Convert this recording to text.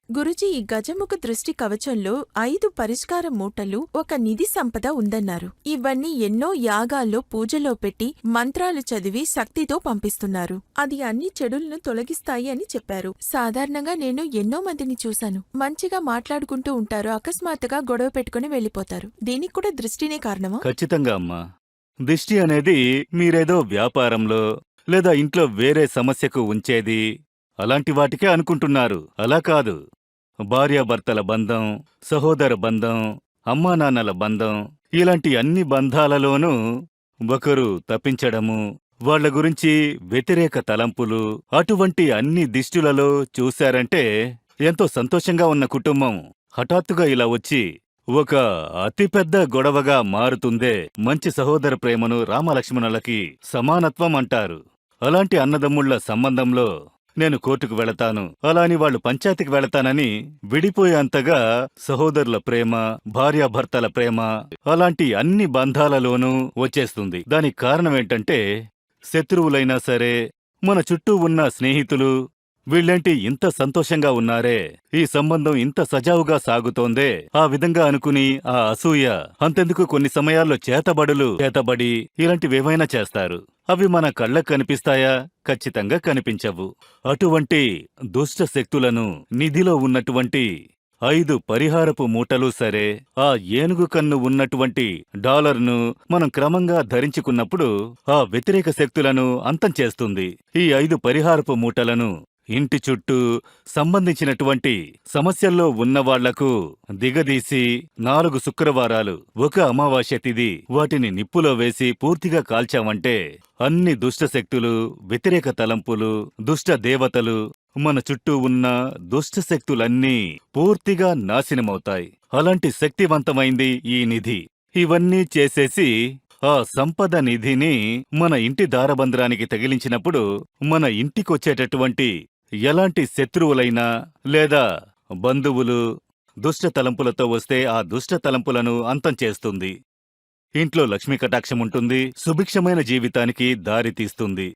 గురుజీ, ఈ గజముఖ దృష్టి కవచంలో 5 పరిష్కార మూటలు, ఒక నిధి సంపద ఉందన్నారు. ఇవన్నీ ఎన్నో యాగాల్లో పూజలో పెట్టి మంత్రాలు చదివి శక్తితో పంపిస్తున్నారు. అది అన్ని చెడులను తొలగిస్తాయి అని చెప్పారు. సాధారణంగా నేను ఎన్నో మందిని చూశాను. మంచిగా మాట్లాడుకుంటూ ఉంటారు, అకస్మాత్తుగా గొడవ పెట్టుకుని వెళ్లిపోతారు. దీనికి కూడా దృష్టినే కారణమా? ఖచ్చితంగా అమ్మా. దిష్టి అనేది మీరేదో వ్యాపారంలో లేదా ఇంట్లో వేరే సమస్యకు ఉంచేది అలాంటి వాటికే అనుకుంటున్నారు. అలా కాదు. భార్యాభర్తల బంధం, సహోదర బంధం, అమ్మానాన్నల బంధం, ఇలాంటి అన్ని బంధాలలోనూ ఒకరు తప్పించడము, వాళ్ల గురించి వ్యతిరేక తలంపులు, అటువంటి అన్ని దిష్టులలో చూశారంటే ఎంతో సంతోషంగా ఉన్న కుటుంబం హఠాత్తుగా ఇలా వచ్చి ఒక అతిపెద్ద గొడవగా మారుతుందే. మంచి సహోదర ప్రేమను రామలక్ష్మణులకి సమానత్వం అంటారు. అలాంటి అన్నదమ్ముళ్ల సంబంధంలో నేను కోర్టుకు వెళతాను, అలా అని వాళ్లు పంచాయతీకి వెళతానని విడిపోయేంతగా సహోదరుల ప్రేమ, భార్యాభర్తల ప్రేమ అలాంటి అన్ని బంధాలలోనూ వచ్చేస్తుంది. దానికి కారణమేంటంటే శత్రువులైనా సరే, మన చుట్టూ ఉన్న స్నేహితులు వీళ్ళేంటి ఇంత సంతోషంగా ఉన్నారే, ఈ సంబంధం ఇంత సజావుగా సాగుతోందే, ఆ విధంగా అనుకుని ఆ అసూయ అంతెందుకు కొన్ని సమయాల్లో చేతబడి ఇలాంటివేమైనా చేస్తారు. అవి మన కళ్ళకు కనిపిస్తాయా? ఖచ్చితంగా కనిపించవు. అటువంటి దుష్ట శక్తులను నిధిలో ఉన్నటువంటి 5 పరిహారపు మూటలు సరే, ఆ ఏనుగు కన్ను ఉన్నటువంటి డాలర్ను మనం క్రమంగా ధరించుకున్నప్పుడు ఆ వ్యతిరేక శక్తులను అంతం చేస్తుంది. ఈ 5 పరిహారపు మూటలను ఇంటి చుట్టూ సంబంధించినటువంటి సమస్యల్లో ఉన్నవాళ్లకు దిగదీసి 4 శుక్రవారాలు, 1 అమావాస్య తిథి వాటిని నిప్పులో వేసి పూర్తిగా కాల్చామంటే అన్ని దుష్టశక్తులు, వ్యతిరేక తలంపులు, దుష్ట దేవతలు, మన చుట్టూ ఉన్న దుష్టశక్తులన్నీ పూర్తిగా నాశనమవుతాయి. అలాంటి శక్తివంతమైంది ఈ నిధి. ఇవన్నీ చేసేసి ఆ సంపద నిధిని మన ఇంటి దారబంధ్రానికి తగిలించినప్పుడు మన ఇంటికొచ్చేటటువంటి ఎలాంటి శత్రువులైనా లేదా బంధువులు దుష్ట తలంపులతో వస్తే ఆ దుష్ట తలంపులను అంతం చేస్తుంది. ఇంట్లో లక్ష్మీ కటాక్షముంటుంది, సుభిక్షమైన జీవితానికి దారి తీస్తుంది.